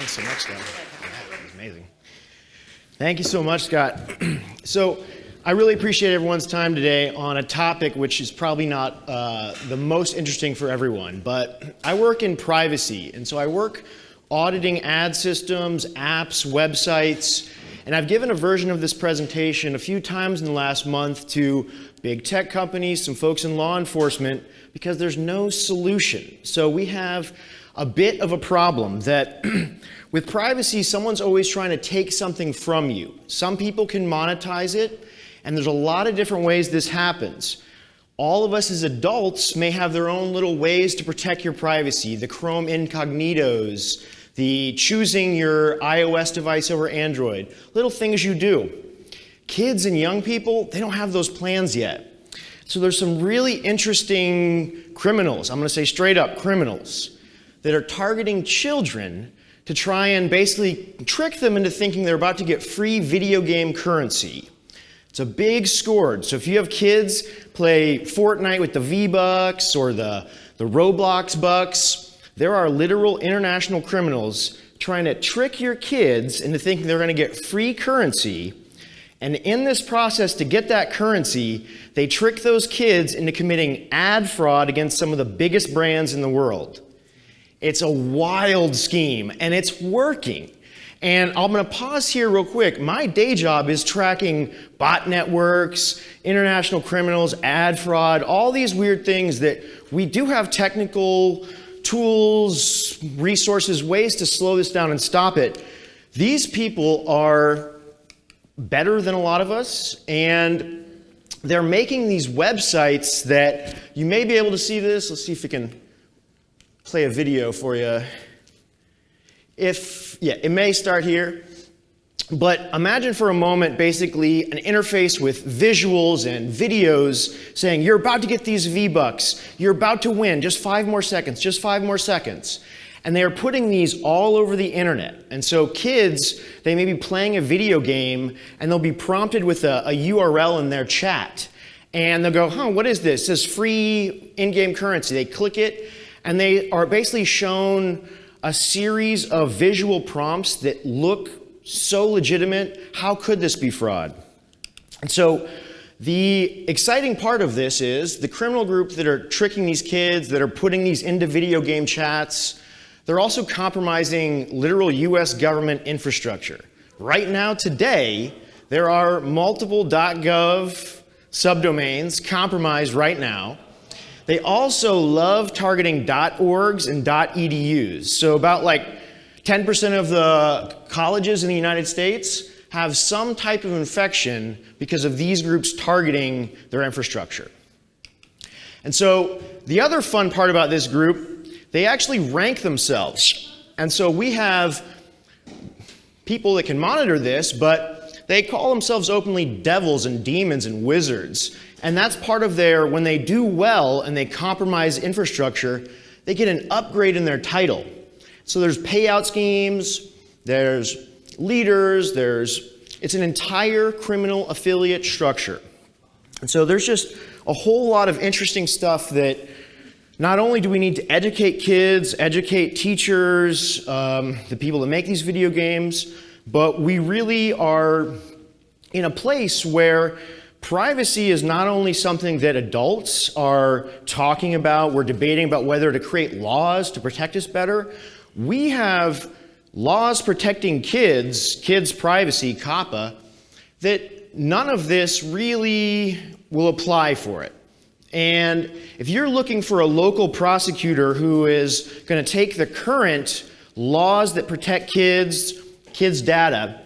Thanks so much, Scott. That was amazing. Thank you so much, Scott. So I really appreciate everyone's time today on a topic which is probably not the most interesting for everyone, but I work in privacy, and so I work auditing ad systems, apps, websites, and I've given a version of this presentation a few times in the last month to big tech companies, some folks in law enforcement, because there's no solution. So we have a bit of a problem that with privacy, someone's always trying to take something from you. Some people can monetize it, and there's a lot of different ways this happens. All of us as adults may have their own little ways to protect your privacy, the Chrome incognitos, the choosing your iOS device over Android, little things you do. Kids and young people, they don't have those plans yet. So there's some really interesting criminals, I'm going to say straight up criminals, that are targeting children to try and basically trick them into thinking they're about to get free video game currency. It's a big score. So if you have kids play Fortnite with the V-Bucks or the Roblox Bucks, there are literal international criminals trying to trick your kids into thinking they're going to get free currency. And in this process, to get that currency, they trick those kids into committing ad fraud against some of the biggest brands in the world. It's a wild scheme, and it's working. And I'm going to pause here real quick. My day job is tracking bot networks, international criminals, ad fraud, all these weird things that we do have technical tools, resources, ways to slow this down and stop it. These people are better than a lot of us, and they're making these websites that you may be able to see this. Let's see if we can play a video for you. It may start here. But imagine for a moment basically an interface with visuals and videos saying, you're about to get these V-Bucks, you're about to win, just 5 more seconds, just 5 more seconds. And they are putting these all over the internet. And so kids, they may be playing a video game and they'll be prompted with a URL in their chat. And they'll go, what is this? It says free in-game currency. They click it and they are basically shown a series of visual prompts that look so legitimate. How could this be fraud? And so the exciting part of this is the criminal group that are tricking these kids, that are putting these into video game chats, they're also compromising literal US government infrastructure. Right now, today, there are multiple .gov subdomains compromised right now. They also love targeting .orgs and .edus. So about 10% of the colleges in the United States have some type of infection because of these groups targeting their infrastructure. And so the other fun part about this group, they actually rank themselves. And so we have people that can monitor this, but they call themselves openly devils and demons and wizards. And that's part of when they do well and they compromise infrastructure, they get an upgrade in their title. So there's payout schemes, there's leaders, it's an entire criminal affiliate structure. And so there's just a whole lot of interesting stuff that not only do we need to educate kids, educate teachers, the people that make these video games, but we really are in a place where privacy is not only something that adults are talking about, we're debating about whether to create laws to protect us better. We have laws protecting kids' privacy, COPPA, that none of this really will apply for it. And if you're looking for a local prosecutor who is going to take the current laws that protect kids' data,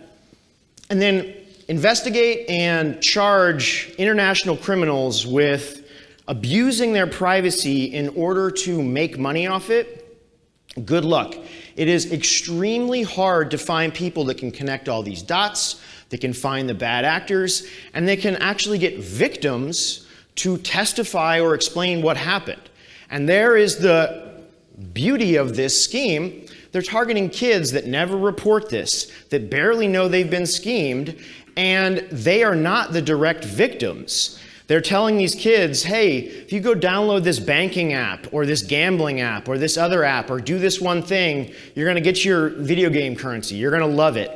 and then investigate and charge international criminals with abusing their privacy in order to make money off it, good luck. It is extremely hard to find people that can connect all these dots, that can find the bad actors, and they can actually get victims to testify or explain what happened. And there is the beauty of this scheme. They're targeting kids that never report this, that barely know they've been schemed, and they are not the direct victims. They're telling these kids, hey, if you go download this banking app or this gambling app or this other app or do this one thing, you're going to get your video game currency. You're going to love it.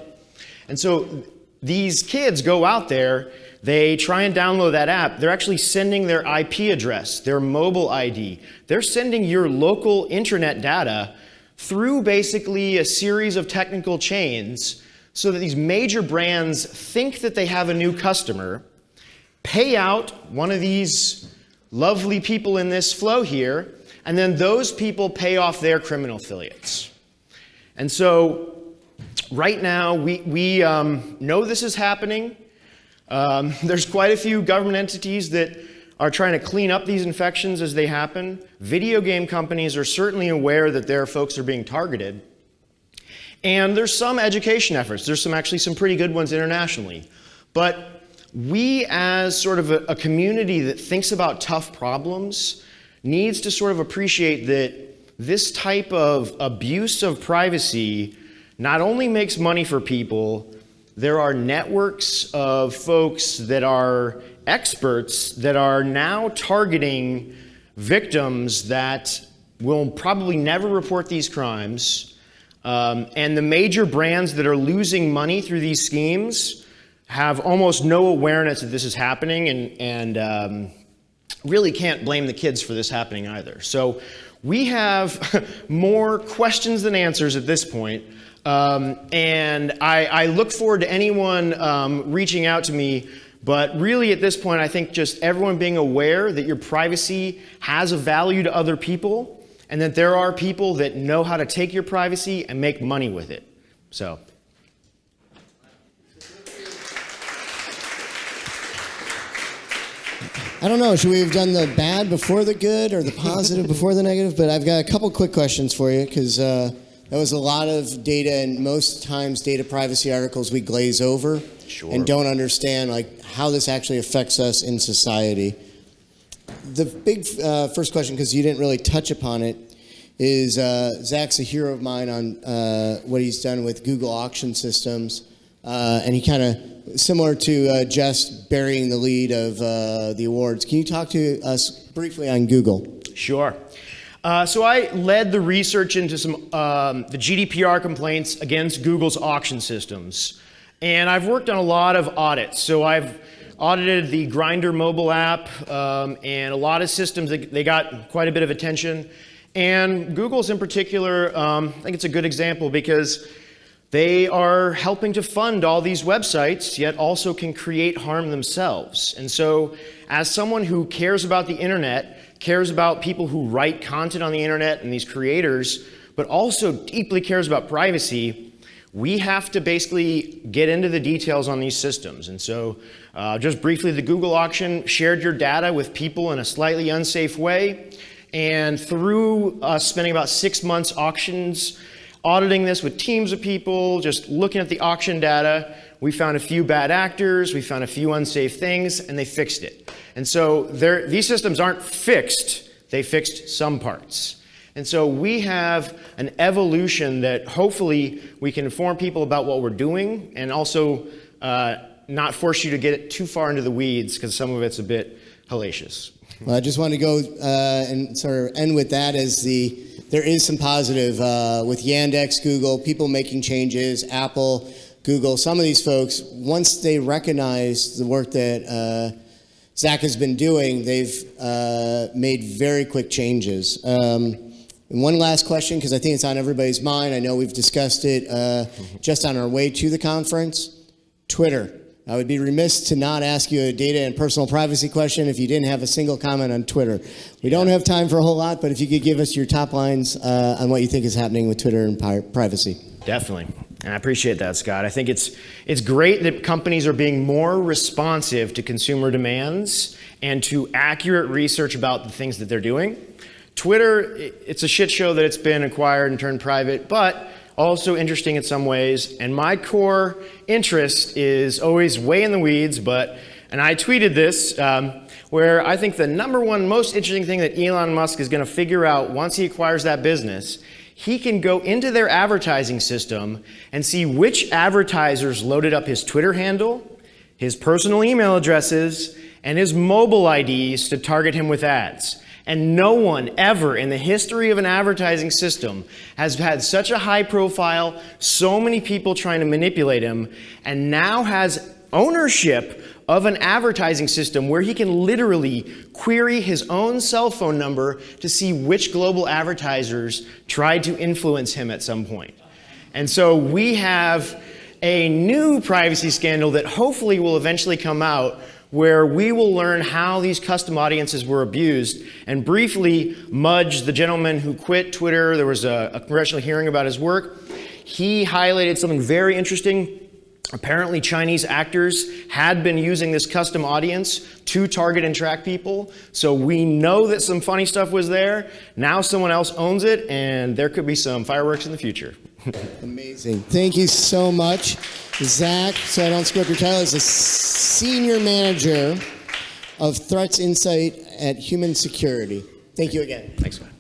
And so these kids go out there, they try and download that app. They're actually sending their IP address, their mobile ID. They're sending your local internet data through basically a series of technical chains so that these major brands think that they have a new customer, pay out one of these lovely people in this flow here, and then those people pay off their criminal affiliates. And so right now, we know this is happening. There's quite a few government entities that are trying to clean up these infections as they happen. Video game companies are certainly aware that their folks are being targeted. And there's some education efforts. There's actually some pretty good ones internationally. But we, as sort of a community that thinks about tough problems, needs to sort of appreciate that this type of abuse of privacy not only makes money for people, there are networks of folks that are experts that are now targeting victims that will probably never report these crimes. And the major brands that are losing money through these schemes have almost no awareness that this is happening and really can't blame the kids for this happening either. So we have more questions than answers at this point. And I look forward to anyone reaching out to me. But really at this point, I think just everyone being aware that your privacy has a value to other people and that there are people that know how to take your privacy and make money with it. So. I don't know, should we have done the bad before the good or the positive before the negative? But I've got a couple quick questions for you because that was a lot of data, and most times data privacy articles we glaze over and don't understand like how this actually affects us in society. The big first question, because you didn't really touch upon it, is Zach's a hero of mine on what he's done with Google auction systems. And he kind of, similar to Jess burying the lead of the awards. Can you talk to us briefly on Google? Sure. So I led the research into some the GDPR complaints against Google's auction systems. And I've worked on a lot of audits. So I've audited the Grindr mobile app and a lot of systems. They got quite a bit of attention. And Google's in particular, I think it's a good example because they are helping to fund all these websites, yet also can create harm themselves. And so as someone who cares about the internet, cares about people who write content on the internet and these creators, but also deeply cares about privacy, we have to basically get into the details on these systems. And so just briefly, the Google auction shared your data with people in a slightly unsafe way. And through spending about 6 months auditing this with teams of people, just looking at the auction data, we found a few bad actors, we found a few unsafe things, and they fixed it. And so these systems aren't fixed, they fixed some parts. And so we have an evolution that hopefully we can inform people about what we're doing and also not force you to get too far into the weeds because some of it's a bit hellacious. Well, I just want to go and sort of end with that as there is some positive with Yandex, Google, people making changes, Apple, Google, some of these folks, once they recognize the work that Zach has been doing, they've made very quick changes. And one last question, because I think it's on everybody's mind. I know we've discussed it just on our way to the conference. Twitter. I would be remiss to not ask you a data and personal privacy question if you didn't have a single comment on Twitter. We don't have time for a whole lot, but if you could give us your top lines on what you think is happening with Twitter and privacy. Definitely. And I appreciate that, Scott. I think it's great that companies are being more responsive to consumer demands and to accurate research about the things that they're doing. Twitter, it's a shit show that it's been acquired and turned private, but also interesting in some ways. And my core interest is always way in the weeds, and I tweeted this, where I think the #1 most interesting thing that Elon Musk is going to figure out once he acquires that business, he can go into their advertising system and see which advertisers loaded up his Twitter handle, his personal email addresses, and his mobile IDs to target him with ads. And no one ever in the history of an advertising system has had such a high profile, so many people trying to manipulate him, and now has ownership of an advertising system where he can literally query his own cell phone number to see which global advertisers tried to influence him at some point. And so we have a new privacy scandal that hopefully will eventually come out, where we will learn how these custom audiences were abused. And briefly, Mudge, the gentleman who quit Twitter, there was a congressional hearing about his work. He highlighted something very interesting. Apparently, Chinese actors had been using this custom audience to target and track people. So we know that some funny stuff was there. Now someone else owns it, and there could be some fireworks in the future. Amazing. Thank you so much. Zach, so I don't screw up your title, is a Senior Manager of Threats Insight at Human Security. Thank you again. Thanks, man.